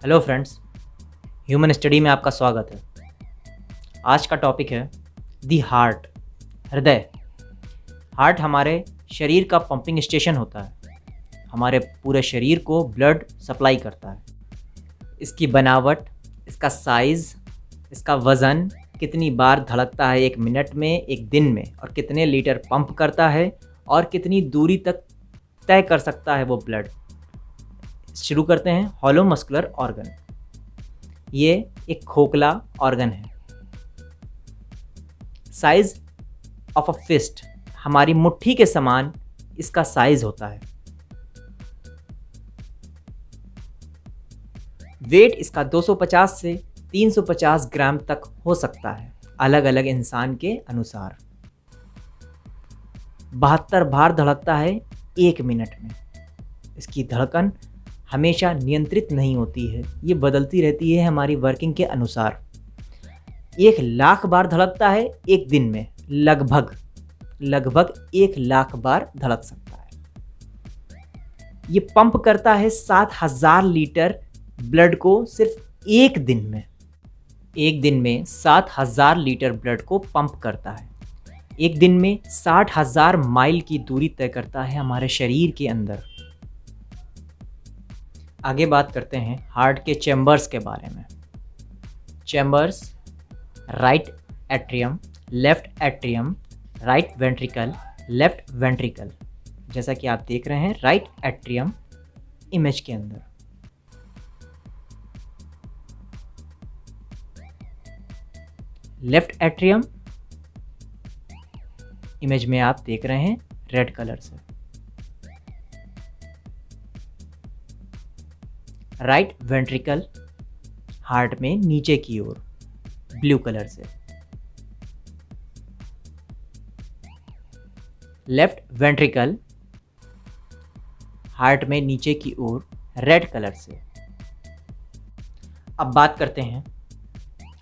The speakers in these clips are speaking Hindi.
हेलो फ्रेंड्स, ह्यूमन स्टडी में आपका स्वागत है। आज का टॉपिक है दी हार्ट, हृदय। हार्ट हमारे शरीर का पंपिंग स्टेशन होता है, हमारे पूरे शरीर को ब्लड सप्लाई करता है। इसकी बनावट, इसका साइज़, इसका वज़न, कितनी बार धड़कता है एक मिनट में, एक दिन में, और कितने लीटर पंप करता है और कितनी दूरी तक तय कर सकता है वो ब्लड। शुरू करते हैं। हॉलो मस्कुलर ऑर्गन, ये एक खोखला ऑर्गन है। साइज ऑफ अ फिस्ट, हमारी मुट्ठी के समान इसका साइज होता है। वेट इसका 250 से 350 ग्राम तक हो सकता है, अलग अलग इंसान के अनुसार। 72 बार धड़कता है एक मिनट में। इसकी धड़कन हमेशा नियंत्रित नहीं होती है, ये बदलती रहती है हमारी वर्किंग के अनुसार। 1,00,000 बार धड़कता है एक दिन में, लगभग 1,00,000 बार धड़क सकता है। ये पंप करता है 7,000 लीटर ब्लड को सिर्फ एक दिन में। एक दिन में 7,000 लीटर ब्लड को पंप करता है। एक दिन में 60,000 माइल की दूरी तय करता है हमारे शरीर के अंदर। आगे बात करते हैं हार्ट के चैम्बर्स के बारे में। Chambers: right atrium, left atrium, right ventricle, left ventricle. जैसा कि आप देख रहे हैं राइट एट्रियम इमेज के अंदर। लेफ्ट एट्रियम इमेज में आप देख रहे हैं रेड कलर से। राइट वेंट्रिकल हार्ट में नीचे की ओर ब्लू कलर से। लेफ्ट वेंट्रिकल हार्ट में नीचे की ओर रेड कलर से। अब बात करते हैं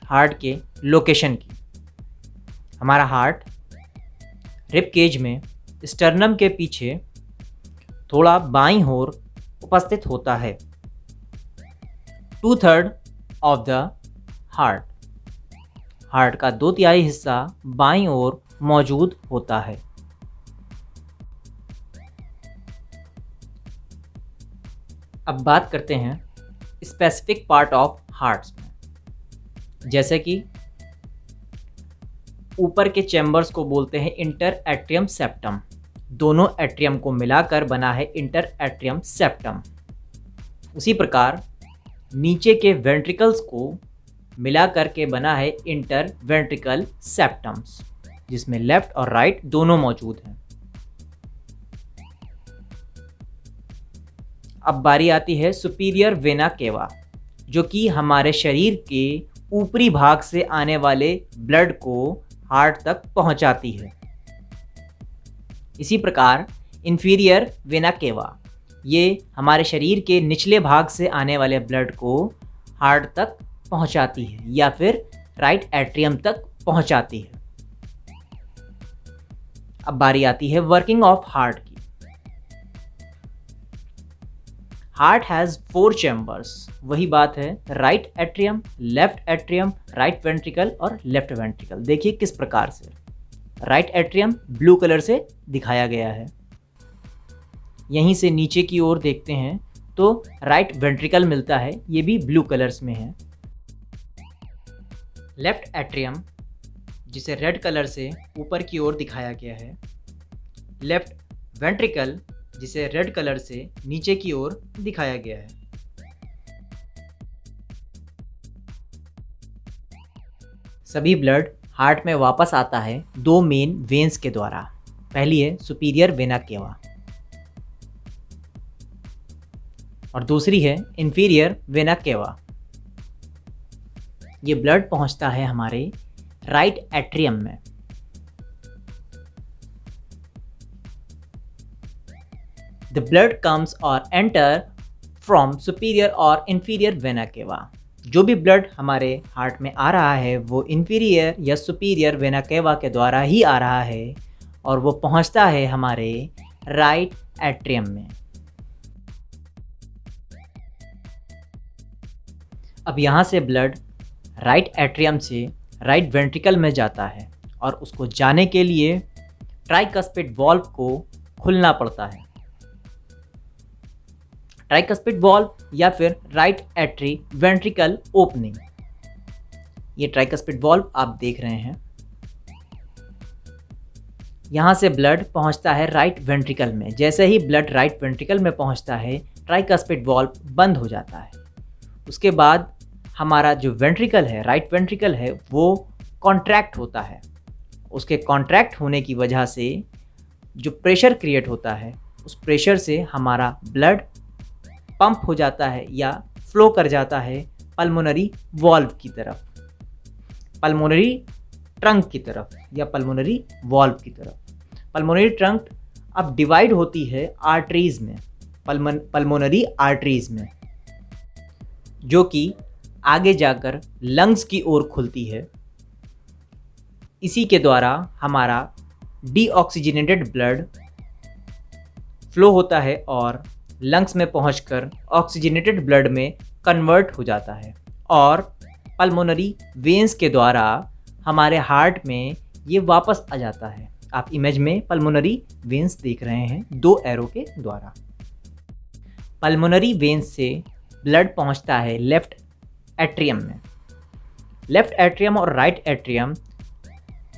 हार्ट के लोकेशन की। हमारा हार्ट रिब केज में स्टर्नम के पीछे थोड़ा बाईं ओर उपस्थित होता है। 2/3 ऑफ द हार्ट का 2/3 हिस्सा बाईं ओर मौजूद होता है। अब बात करते हैं स्पेसिफिक पार्ट ऑफ हार्ट्स में। जैसे कि ऊपर के चैम्बर्स को बोलते हैं इंटर एट्रियम सेप्टम। दोनों एट्रियम को मिलाकर बना है इंटर एट्रियम सेप्टम। उसी प्रकार नीचे के वेंट्रिकल्स को मिला करके बना है इंटर वेंट्रिकल सेप्टम्स, जिसमें लेफ्ट और राइट दोनों मौजूद हैं। अब बारी आती है सुपीरियर वेना केवा, जो कि हमारे शरीर के ऊपरी भाग से आने वाले ब्लड को हार्ट तक पहुंचाती है। इसी प्रकार इंफीरियर वेना केवा, ये हमारे शरीर के निचले भाग से आने वाले ब्लड को हार्ट तक पहुंचाती है या फिर राइट एट्रियम तक पहुंचाती है। अब बारी आती है वर्किंग ऑफ हार्ट की। Heart has 4 chambers. वही बात है right atrium, left atrium, right ventricle और लेफ्ट वेंट्रिकल। देखिए किस प्रकार से राइट एट्रियम ब्लू कलर से दिखाया गया है। यहीं से नीचे की ओर देखते हैं तो राइट वेंट्रिकल मिलता है, ये भी ब्लू कलर्स में है। लेफ्ट एट्रियम, जिसे रेड कलर से ऊपर की ओर दिखाया गया है। लेफ्ट वेंट्रिकल, जिसे रेड कलर से नीचे की ओर दिखाया गया है। सभी ब्लड हार्ट में वापस आता है 2 मेन वेन्स के द्वारा। पहली है सुपीरियर वेना केवा और दूसरी है इंफीरियर वेना केवा। ये ब्लड पहुंचता है हमारे राइट एट्रियम में। द ब्लड कम्स और एंटर फ्रॉम सुपीरियर और इंफीरियर वेना केवा। जो भी ब्लड हमारे हार्ट में आ रहा है वो इंफीरियर या सुपीरियर वेना केवा के द्वारा ही आ रहा है और वो पहुंचता है हमारे राइट एट्रियम में। अब यहाँ से ब्लड राइट एट्रियम से राइट वेंट्रिकल में जाता है और उसको जाने के लिए ट्राइकस्पिड वाल्व को खुलना पड़ता है। ट्राइकस्पिड वाल्व या फिर राइट एट्री वेंट्रिकल ओपनिंग, ये ट्राइकस्पिड वाल्व आप देख रहे हैं। यहाँ से ब्लड पहुँचता है राइट वेंट्रिकल में। जैसे ही ब्लड राइट वेंट्रिकल में पहुँचता है, ट्राइकस्पिड वाल्व बंद हो जाता है। उसके बाद हमारा जो वेंट्रिकल है, राइट वेंट्रिकल है, वो कॉन्ट्रैक्ट होता है। उसके कॉन्ट्रैक्ट होने की वजह से जो प्रेशर क्रिएट होता है, उस प्रेशर से हमारा ब्लड पंप हो जाता है या फ्लो कर जाता है पल्मोनरी वाल्व की तरफ, पल्मोनरी ट्रंक की तरफ या पल्मोनरी वाल्व की तरफ। पल्मोनरी ट्रंक अब डिवाइड होती है आर्टरीज में, पल्मोनरी आर्टरीज में, जो कि आगे जाकर लंग्स की ओर खुलती है। इसी के द्वारा हमारा डीऑक्सीजनेटेड ब्लड फ्लो होता है और लंग्स में पहुंचकर ऑक्सीजनेटेड ब्लड में कन्वर्ट हो जाता है और पल्मोनरी वेन्स के द्वारा हमारे हार्ट में ये वापस आ जाता है। आप इमेज में पल्मोनरी वेन्स देख रहे हैं 2 एरो के द्वारा। पल्मोनरी वेन्स से ब्लड पहुंचता है लेफ्ट एट्रियम में। लेफ्ट एट्रियम और right atrium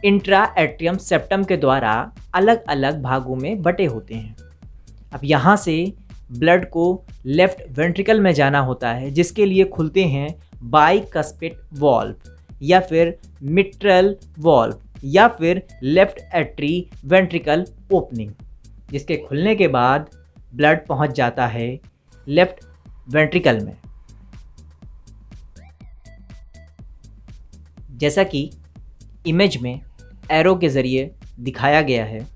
intra atrium septum के द्वारा अलग अलग भागों में बटे होते हैं। अब यहाँ से ब्लड को लेफ्ट वेंट्रिकल में जाना होता है, जिसके लिए खुलते हैं बाइकस्पिड वाल्व या फिर मिट्रल वाल्व या फिर लेफ्ट एट्री वेंट्रिकल ओपनिंग, जिसके खुलने के बाद ब्लड पहुँच जाता है लेफ्ट वेंट्रिकल में। जैसा कि इमेज में एरो के ज़रिए दिखाया गया है।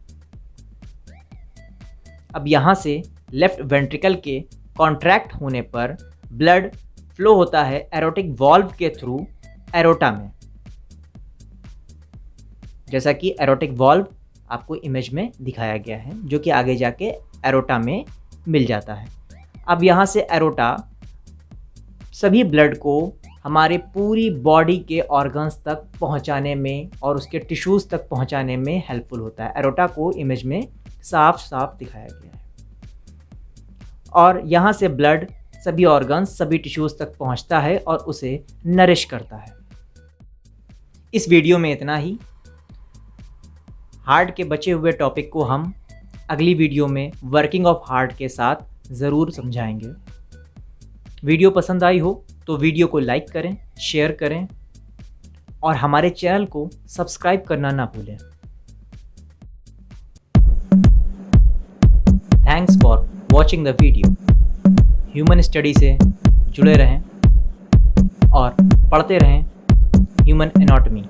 अब यहाँ से लेफ्ट वेंट्रिकल के कॉन्ट्रैक्ट होने पर ब्लड फ्लो होता है एरोटिक वाल्व के थ्रू एरोटा में। जैसा कि एरोटिक वाल्व आपको इमेज में दिखाया गया है, जो कि आगे जाके एरोटा में मिल जाता है। अब यहाँ से एरोटा सभी ब्लड को हमारे पूरी बॉडी के ऑर्गन्स तक पहुंचाने में और उसके टिश्यूज़ तक पहुंचाने में हेल्पफुल होता है। एरोटा को इमेज में साफ साफ दिखाया गया है और यहाँ से ब्लड सभी ऑर्गन्स, सभी टिश्यूज़ तक पहुंचता है और उसे नरिश करता है। इस वीडियो में इतना ही। हार्ट के बचे हुए टॉपिक को हम अगली वीडियो में वर्किंग ऑफ हार्ट के साथ ज़रूर समझाएंगे। वीडियो पसंद आई हो तो वीडियो को लाइक करें, शेयर करें और हमारे चैनल को सब्सक्राइब करना ना भूलें। Thanks for watching the video. Human study से जुड़े रहें और पढ़ते रहें ह्यूमन एनाटॉमी।